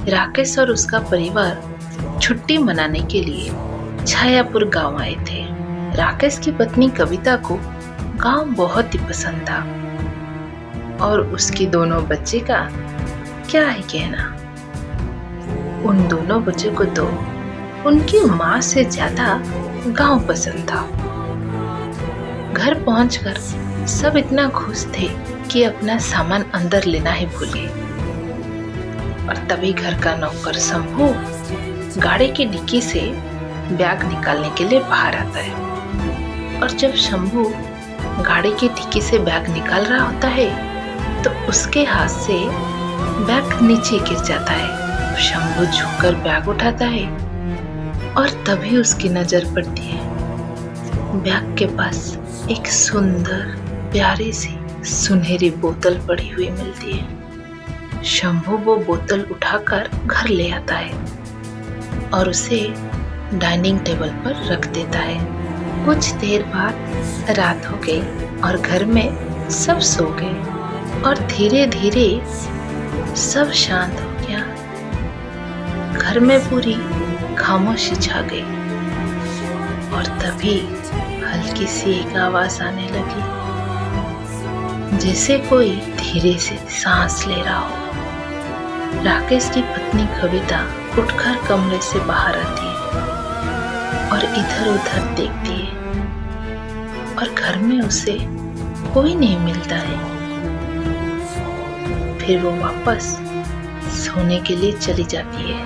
राकेश और उसका परिवार छुट्टी मनाने के लिए छायापुर गांव आए थे। राकेश की पत्नी कविता को गांव बहुत ही पसंद था और उसकी दोनों बच्चे का क्या ही कहना। उन दोनों बच्चों को तो उनकी माँ से ज्यादा गांव पसंद था। घर पहुंचकर सब इतना खुश थे कि अपना सामान अंदर लेना ही भूल गए। और तभी घर का नौकर शंभू गाड़ी की डिक्की से बैग निकालने के लिए बाहर आता है। और जब शंभू गाड़ी की डिक्की से बैग निकाल रहा होता है तो उसके हाथ से बैग नीचे गिर जाता है। शंभू झुककर बैग उठाता है और तभी उसकी नजर पड़ती है बैग के पास एक सुंदर प्यारी सी सुनहरी बोतल पड़ी हुई मिलती है। शंभू वो बोतल उठाकर घर ले आता है और उसे डाइनिंग टेबल पर रख देता है। कुछ देर बाद रात हो गई और घर में सब सो गए और धीरे धीरे सब शांत हो गया। घर में पूरी खामोशी छा गई और तभी हल्की सी एक आवाज आने लगी, जैसे कोई धीरे से सांस ले रहा हो। राकेश की पत्नी कविता उठकर कमरे से बाहर आती है और इधर उधर देखती है और घर में उसे कोई नहीं मिलता है। फिर वो वापस सोने के लिए चली जाती है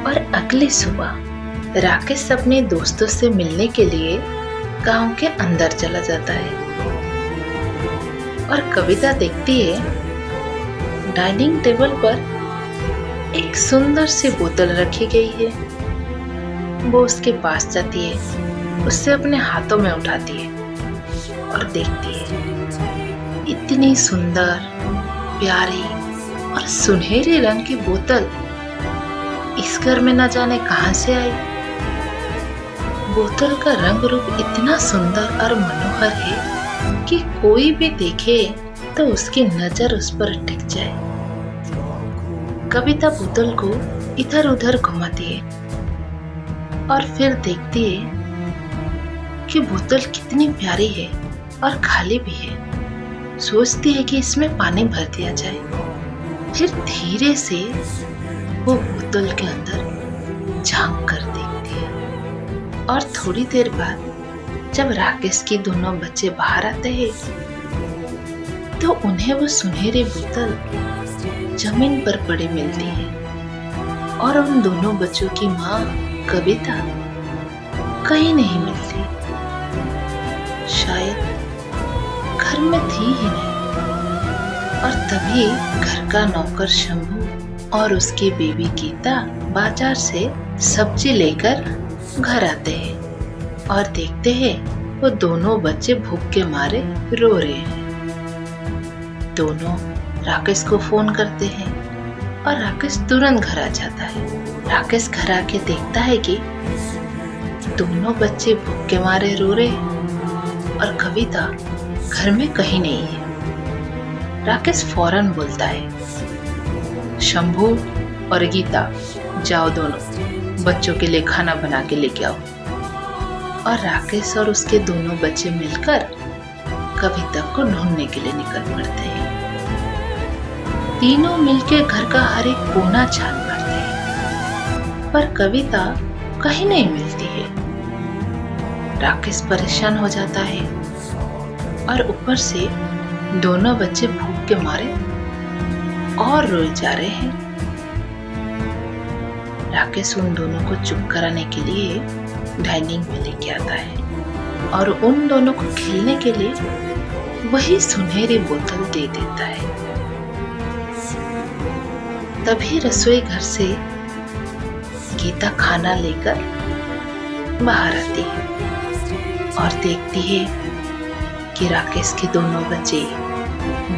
और अगली सुबह राकेश अपने दोस्तों से मिलने के लिए गांव के अंदर चला जाता है और कविता देखती है डाइनिंग टेबल पर एक सुंदर सी बोतल रखी गई है। वो उसके पास जाती है, उससे अपने हाथों में उठाती है और देखती है इतनी सुंदर प्यारी और सुनहरे रंग की बोतल इस घर में न जाने कहां से आई। बोतल का रंग रूप इतना सुंदर और मनोहर है कि कोई भी देखे तो उसकी नजर उस पर टिक जाए। कविता बोतल को इधर उधर घुमाती है और फिर देखती है कि बोतल कितनी प्यारी है और खाली भी है। सोचती है कि इसमें पानी भर दिया जाए। फिर धीरे से वो बोतल के अंदर झांक कर देखती है और थोड़ी देर बाद जब राकेश के दोनों बच्चे बाहर आते हैं तो उन्हें वो सुनहरी बोतल जमीन पर पड़ी मिलती है और उन दोनों बच्चों की माँ कविता कहीं नहीं मिलती। शायद घर में थी ही नहीं। और तभी घर का नौकर शंभू और उसकी बेबी गीता बाजार से सब्जी लेकर घर आते हैं और देखते हैं वो दोनों बच्चे भूख के मारे रो रहे हैं। दोनों राकेश को फोन करते हैं और राकेश तुरंत घर आ जाता है। राकेश घर आके देखता है कि दोनों बच्चे भूख के मारे रो रहे और कविता घर में कहीं नहीं है। राकेश फौरन बोलता है, शंभू और गीता जाओ दोनों बच्चों के लिए खाना बना के लेके आओ। और राकेश और उसके दोनों बच्चे मिलकर कविता को ढूंढने के लिए निकल पड़ते हैं। तीनों मिलकर घर का हर एक कोना छान मारते हैं पर कविता कहीं नहीं मिलती है। राकेश परेशान हो जाता है और ऊपर से दोनों बच्चे भूख के मारे और रोए जा रहे हैं। राकेश उन दोनों को चुप कराने के लिए डाइनिंग में लेके आता है और उन दोनों को खेलने के लिए वही सुनहरी बोतल दे देता है। तभी रसोई घर से गीता खाना लेकर बाहर आती है और देखती है कि राकेश के दोनों बच्चे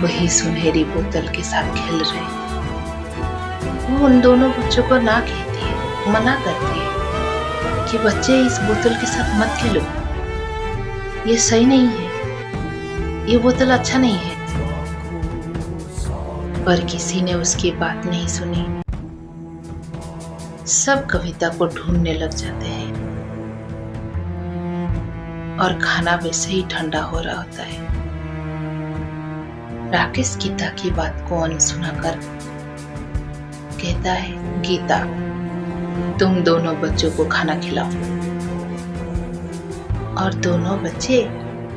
वही सुनहरी बोतल के साथ खेल रहे हैं। वो उन दोनों बच्चों को ना कहती है, मना करती है कि बच्चे इस बोतल के साथ मत खेलो, ये सही नहीं है, ये बोतल अच्छा नहीं है। पर किसी ने उसकी बात नहीं सुनी सब कविता को ढूंढने लग जाते हैं और खाना वैसे ही ठंडा हो रहा होता है। राकेश गीता की बात को अनसुना कर कहता है, गीता, तुम दोनों बच्चों को खाना खिलाओ। और दोनों बच्चे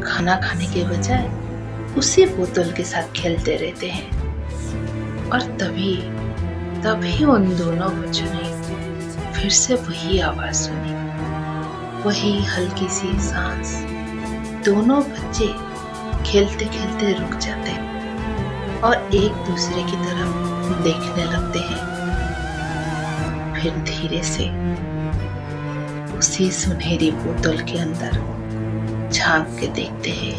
खाना खाने के बजाय उसी बोतल के साथ खेलते रहते हैं। और तभी उन दोनों बच्चों ने फिर से वही आवाज सुनी, वही हल्की सी सांस। दोनों बच्चे खेलते खेलते रुक जाते और एक दूसरे की तरफ देखने लगते हैं। फिर धीरे से उसी सुनहरी बोतल के अंदर झांक के देखते हैं,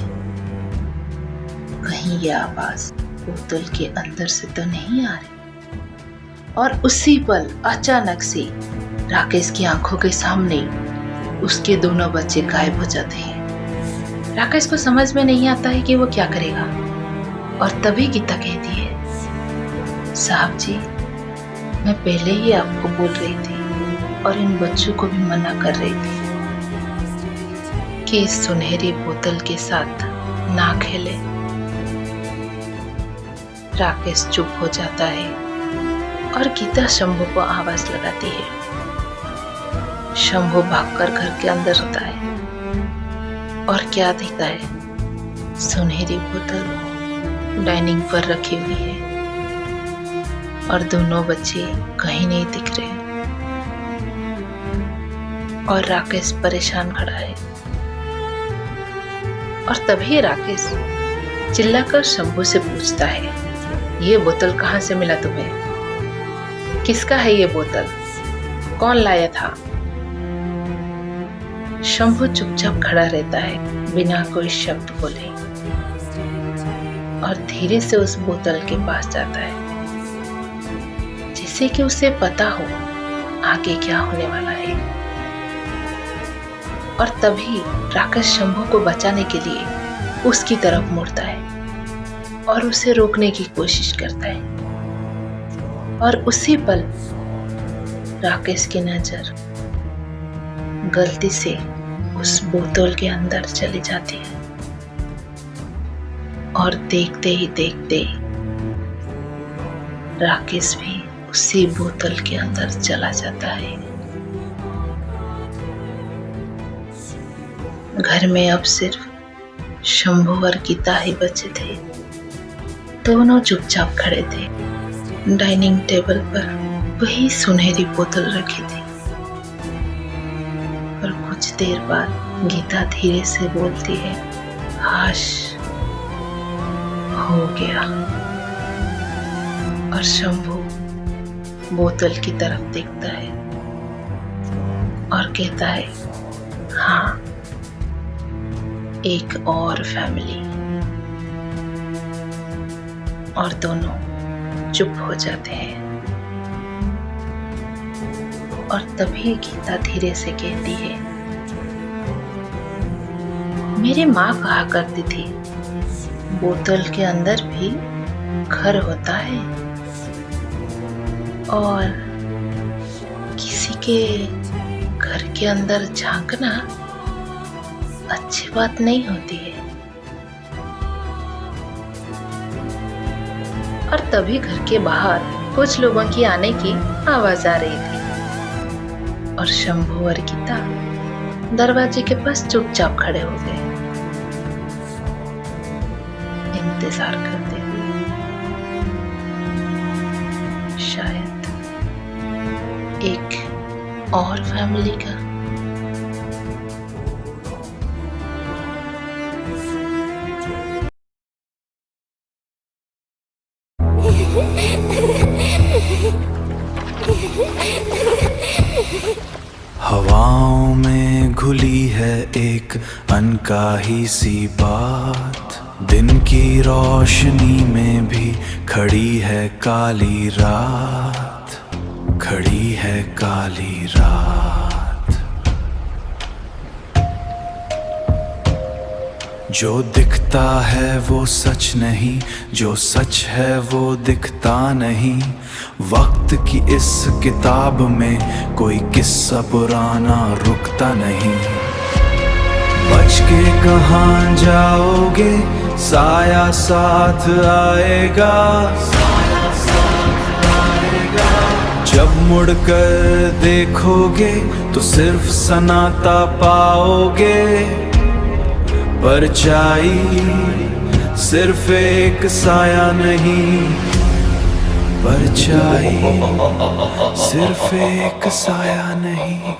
कहीं ये आवाज बोतल के अंदर से तो नहीं आ रही। और उसी पल अचानक से राकेश की आंखों के सामने उसके दोनों बच्चे गायब हो जाते हैं। राकेश को समझ में नहीं आता है कि वो क्या करेगा। और तभी गीता कहती है, साहब जी, मैं पहले ही आपको बोल रही थी और इन बच्चों को भी मना कर रही थी कि इस सुनहरी बोतल के साथ ना खेले। राकेश चुप हो जाता है और गीता शंभू को आवाज लगाती है। शंभू भागकर घर के अंदर होता है और क्या देखता है, सुनहरी बोतल डाइनिंग पर रखी हुई है और दोनों बच्चे कहीं नहीं दिख रहे और राकेश परेशान खड़ा है। और तभी राकेश चिल्लाकर शंभू से पूछता है, ये बोतल कहाँ से मिला तुम्हें? किसका है ये बोतल? कौन लाया था? शंभू चुपचाप खड़ा रहता है बिना कोई शब्द बोले और धीरे से उस बोतल के पास जाता है, जिससे कि उसे पता हो आगे क्या होने वाला है। और तभी राकेश शंभू को बचाने के लिए उसकी तरफ मुड़ता है और उसे रोकने की कोशिश करता है। और उसी पल राकेश की नजर गलती से उस बोतल के अंदर चली जाती है और देखते ही देखते राकेश भी उसी बोतल के अंदर चला जाता है। घर में अब सिर्फ शंभू और गीता ही बचे थे। दोनों चुपचाप खड़े थे। डाइनिंग टेबल पर वही सुनहरी बोतल रखी थी। और कुछ देर बाद गीता धीरे से बोलती है, हाश, हो गया। और शंभू बोतल की तरफ देखता है और कहता है, हाँ, एक और फैमिली। और दोनों चुप हो जाते हैं। और तभी गीता धीरे से कहती है, मेरी माँ कहा करती थी, बोतल के अंदर भी घर होता है और किसी के घर के अंदर झांकना अच्छी बात नहीं होती है। और तभी घर के बाहर कुछ लोगों की आने की आवाज आ रही थी और शंभू और गीता दरवाजे के पास चुपचाप खड़े हो गए, इंतजार करते हुए। शायद एक और फैमिली का। हवाओं में घुली है एक अनकाही सी बात, दिन की रोशनी में भी खड़ी है काली रात, खड़ी है काली रात। जो दिखता है वो सच नहीं, जो सच है वो दिखता नहीं। वक्त की इस किताब में कोई किस्सा पुराना रुकता नहीं। बच के कहाँ जाओगे, साया साथ आएगा। जब मुड़कर देखोगे तो सिर्फ सन्नाटा पाओगे। परछाई सिर्फ एक साया नहीं, परछाई सिर्फ एक साया नहीं।